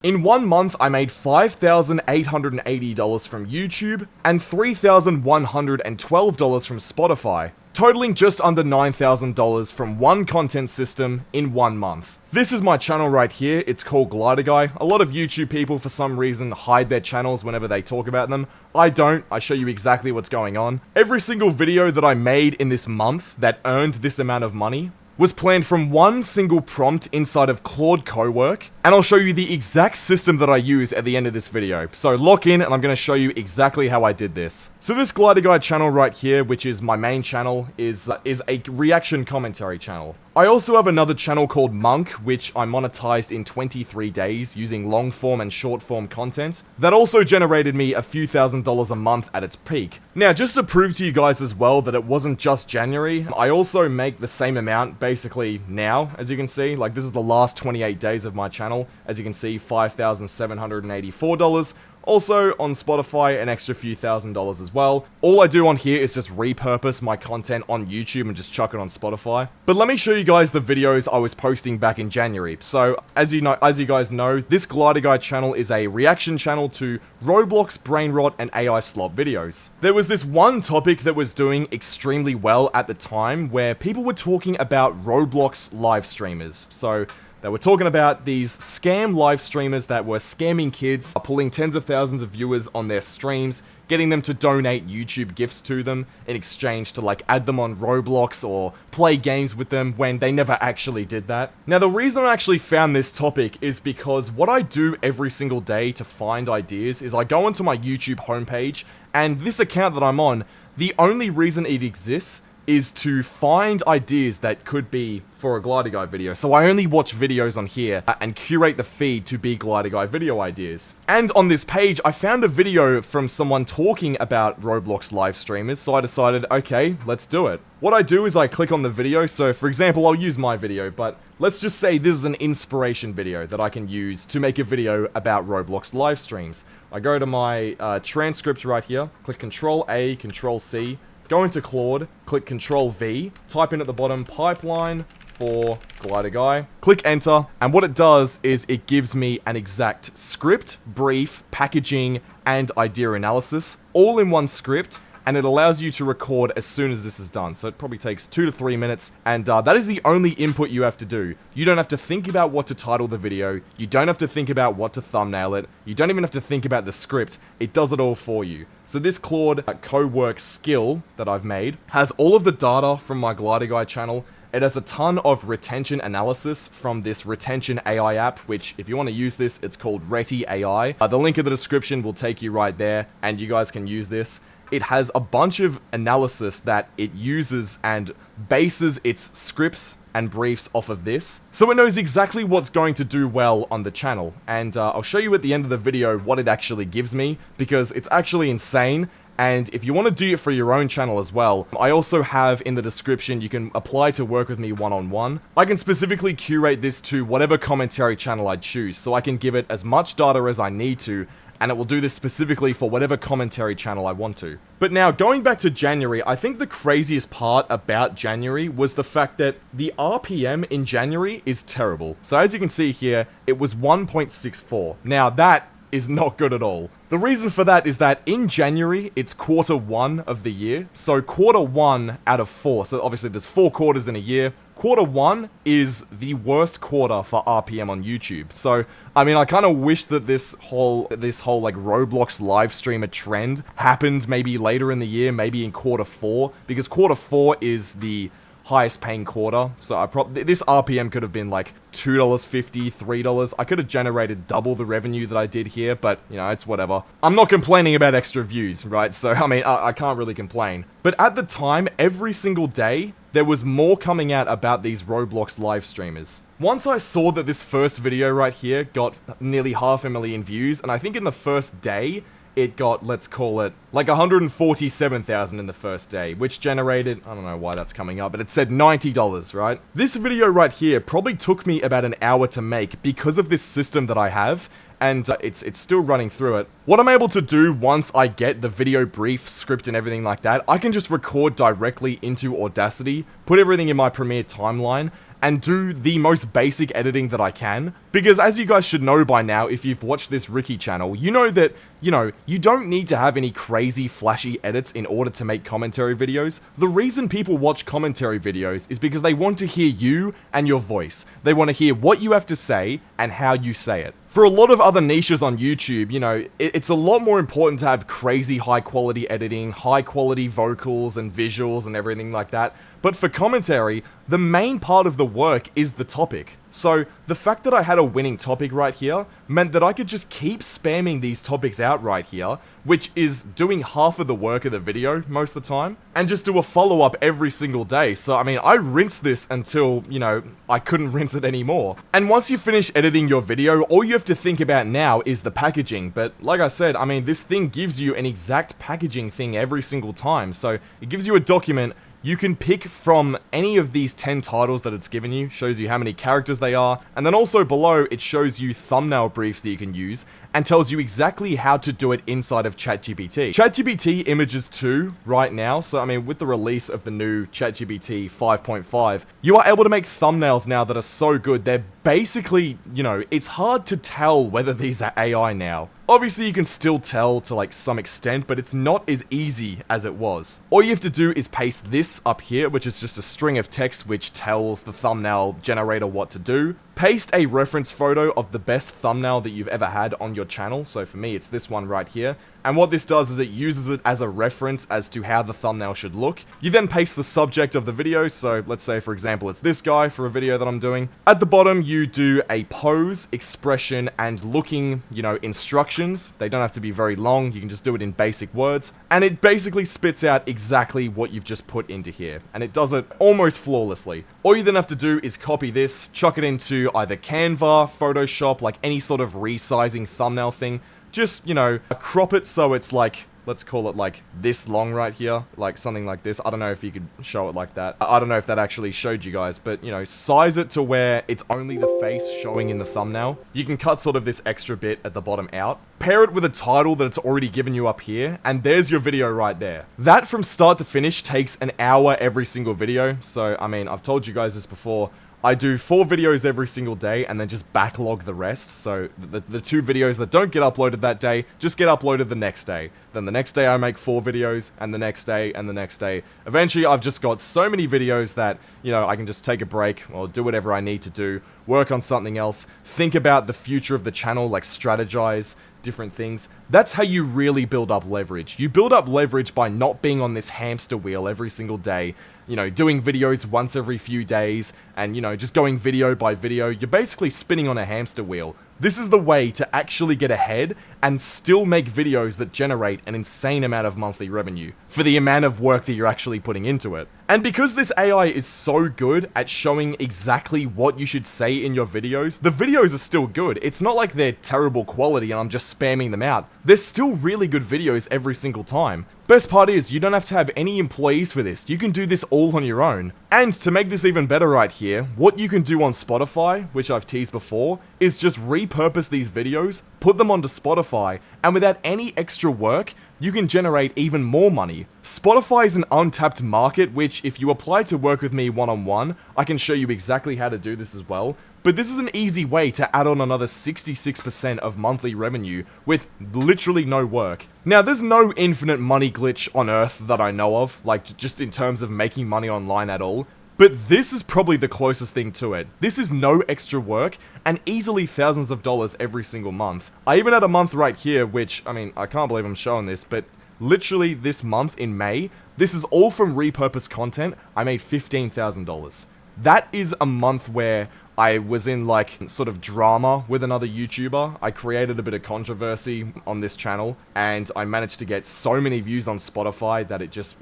In 1 month, I made $5,880 from YouTube and $3,112 from Spotify, totaling just under $9,000 from one content system in 1 month. This is my channel right here. It's called Glider Guy. A lot of YouTube people, for some reason, hide their channels whenever they talk about them. I don't. I show you exactly what's going on. Every single video that I made in this month that earned this amount of money was planned from one single prompt inside of Claude Cowork, and I'll show you the exact system that I use at the end of this video. So lock in and I'm going to show you exactly how I did this. So this Glider Guy channel right here, which is my main channel, is a reaction commentary channel. I also have another channel called Monk, which I monetized in 23 days using long form and short form content. That also generated me a few $1,000s a month at its peak. Now, just to prove to you guys as well that it wasn't just January, I also make the same amount basically now, as you can see. Like, this is the last 28 days of my channel. As you can see, $5,784. Also, on Spotify, an extra few $1,000s as well. All I do on here is just repurpose my content on YouTube and just chuck it on Spotify. But let me show you guys the videos I was posting back in January. So, as you guys know, this Glider Guy channel is a reaction channel to Roblox, brain rot, and AI slop videos. There was this one topic that was doing extremely well at the time where people were talking about Roblox live streamers. So, they were talking about these scam live streamers that were scamming kids, pulling tens of thousands of viewers on their streams, getting them to donate YouTube gifts to them in exchange to like add them on Roblox or play games with them when they never actually did that. Now, the reason I actually found this topic is because what I do every single day to find ideas is I go onto my YouTube homepage, and this account that I'm on, the only reason it exists is to find ideas that could be for a Glider Guy video. So I only watch videos on here and curate the feed to be Glider Guy video ideas. And on this page, I found a video from someone talking about Roblox live streamers, so I decided, okay, let's do it. What I do is I click on the video. So for example, I'll use my video, but let's just say this is an inspiration video that I can use to make a video about Roblox live streams. I go to my transcript right here, click Control A, Control C, go into Claude, click Control V, type in at the bottom, pipeline for Glider Guy, click enter, and what it does is it gives me an exact script, brief, packaging, and idea analysis, all in one script, and it allows you to record as soon as this is done. So it probably takes 2 to 3 minutes, and that is the only input you have to do. You don't have to think about what to title the video, you don't have to think about what to thumbnail it, you don't even have to think about the script, it does it all for you. So this Claude Cowork skill that I've made has all of the data from my Glider Guy channel. It has a ton of retention analysis from this retention AI app, which if you want to use this, it's called Reti AI. The link in the description will take you right there, and you guys can use this. It has a bunch of analysis that it uses and bases its scripts and briefs off of this. So it knows exactly what's going to do well on the channel. And I'll show you at the end of the video what it actually gives me, because it's actually insane. And if you want to do it for your own channel as well, I also have in the description, you can apply to work with me one-on-one. I can specifically curate this to whatever commentary channel I choose, so I can give it as much data as I need to, and it will do this specifically for whatever commentary channel I want to. But now, going back to January, I think the craziest part about January was the fact that the RPM in January is terrible. So as you can see here, it was 1.64. Now that is not good at all. The reason for that is that in January, it's quarter 1 of the year. So quarter 1 out of 4. So obviously there's 4 quarters in a year. Quarter 1 is the worst quarter for RPM on YouTube. So, I mean, I kind of wish that this whole like Roblox live streamer trend happened maybe later in the year, maybe in quarter 4, because quarter 4 is the highest paying quarter. So this RPM could have been like $2.50, $3. I could have generated double the revenue that I did here, but you know, it's whatever. I'm not complaining about extra views, right? So I mean, I can't really complain. But at the time, every single day, there was more coming out about these Roblox live streamers. Once I saw that this first video right here got nearly 500,000 views, and I think in the first day, it got, let's call it, like 147,000 in the first day, which generated, I don't know why that's coming up, but it said $90, right? This video right here probably took me about an hour to make because of this system that I have, and it's still running through it. What I'm able to do once I get the video brief, script, and everything like that, I can just record directly into Audacity, put everything in my Premiere timeline, and do the most basic editing that I can. Because as you guys should know by now, if you've watched this Ricky channel, you know that, you don't need to have any crazy flashy edits in order to make commentary videos. The reason people watch commentary videos is because they want to hear you and your voice. They want to hear what you have to say and how you say it. For a lot of other niches on YouTube, it's a lot more important to have crazy high quality editing, high quality vocals and visuals and everything like that. But for commentary, the main part of the work is the topic. So the fact that I had a winning topic right here meant that I could just keep spamming these topics out right here, which is doing half of the work of the video most of the time, and just do a follow-up every single day. So I mean, I rinsed this until, I couldn't rinse it anymore. And once you finish editing your video, all you have to think about now is the packaging. But like I said, I mean, this thing gives you an exact packaging thing every single time. So it gives you a document. You can pick from any of these 10 titles that it's given you, shows you how many characters they are, and then also below it shows you thumbnail briefs that you can use, and tells you exactly how to do it inside of ChatGPT. ChatGPT Images 2 right now, so I mean with the release of the new ChatGPT 5.5, you are able to make thumbnails now that are so good, they're basically, it's hard to tell whether these are AI now. Obviously you can still tell to like some extent, but it's not as easy as it was. All you have to do is paste this up here, which is just a string of text which tells the thumbnail generator what to do. Paste a reference photo of the best thumbnail that you've ever had on your channel. So for me, it's this one right here. And what this does is it uses it as a reference as to how the thumbnail should look. You then paste the subject of the video. So let's say, for example, it's this guy for a video that I'm doing. At the bottom, you do a pose, expression, and looking, instructions. They don't have to be very long. You can just do it in basic words. And it basically spits out exactly what you've just put into here. And it does it almost flawlessly. All you then have to do is copy this, chuck it into either Canva, Photoshop, like any sort of resizing thumbnail thing. Just, crop it so it's like, let's call it like this long right here, like something like this. I don't know if you could show it like that. I don't know if that actually showed you guys, but size it to where it's only the face showing in the thumbnail. You can cut sort of this extra bit at the bottom out. Pair it with a title that it's already given you up here, and there's your video right there. That from start to finish takes an hour every single video. So, I mean, I've told you guys this before. I do 4 videos every single day and then just backlog the rest. So the 2 videos that don't get uploaded that day just get uploaded the next day. Then the next day I make 4 videos, and the next day and the next day. Eventually I've just got so many videos that, I can just take a break or do whatever I need to do, work on something else, think about the future of the channel, like strategize different things. That's how you really build up leverage. You build up leverage by not being on this hamster wheel every single day, doing videos once every few days, and, just going video by video. You're basically spinning on a hamster wheel. This is the way to actually get ahead and still make videos that generate an insane amount of monthly revenue for the amount of work that you're actually putting into it. And because this AI is so good at showing exactly what you should say in your videos, the videos are still good. It's not like they're terrible quality and I'm just spamming them out. They're still really good videos every single time. Best part is, you don't have to have any employees for this. You can do this all on your own. And to make this even better right here, what you can do on Spotify, which I've teased before, is just repurpose these videos, put them onto Spotify, and without any extra work, you can generate even more money. Spotify is an untapped market, which if you apply to work with me one-on-one, I can show you exactly how to do this as well. But this is an easy way to add on another 66% of monthly revenue with literally no work. Now, there's no infinite money glitch on Earth that I know of, like just in terms of making money online at all. But this is probably the closest thing to it. This is no extra work and easily thousands of dollars every single month. I even had a month right here, which, I mean, I can't believe I'm showing this, but literally this month in May, this is all from repurposed content. I made $15,000. That is a month where I was in like sort of drama with another YouTuber. I created a bit of controversy on this channel and I managed to get so many views on Spotify that it just,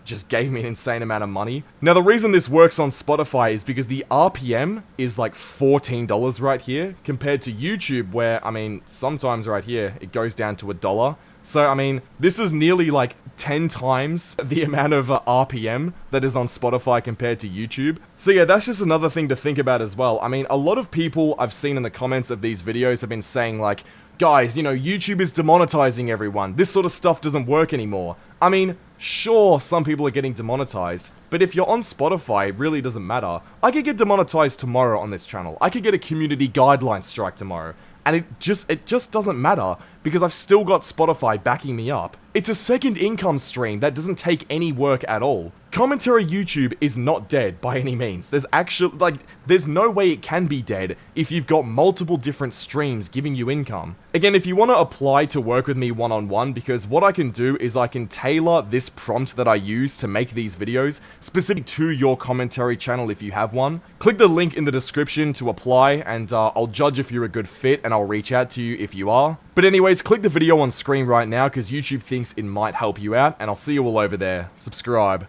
just gave me an insane amount of money. Now the reason this works on Spotify is because the RPM is like $14 right here compared to YouTube where, I mean, sometimes right here it goes down to $1. So, I mean, this is nearly like 10 times the amount of RPM that is on Spotify compared to YouTube. So yeah, that's just another thing to think about as well. I mean, a lot of people I've seen in the comments of these videos have been saying like, guys, you know, YouTube is demonetizing everyone. This sort of stuff doesn't work anymore. I mean, sure, some people are getting demonetized, but if you're on Spotify, it really doesn't matter. I could get demonetized tomorrow on this channel. I could get a community guideline strike tomorrow. And it just doesn't matter, because I've still got Spotify backing me up. It's a second income stream that doesn't take any work at all. Commentary YouTube is not dead by any means. There's no way it can be dead if you've got multiple different streams giving you income. Again, if you want to apply to work with me one-on-one, because what I can do is I can tailor this prompt that I use to make these videos specific to your commentary channel if you have one. Click the link in the description to apply, and I'll judge if you're a good fit, and I'll reach out to you if you are. But anyways, click the video on screen right now because YouTube thinks it might help you out, and I'll see you all over there. Subscribe.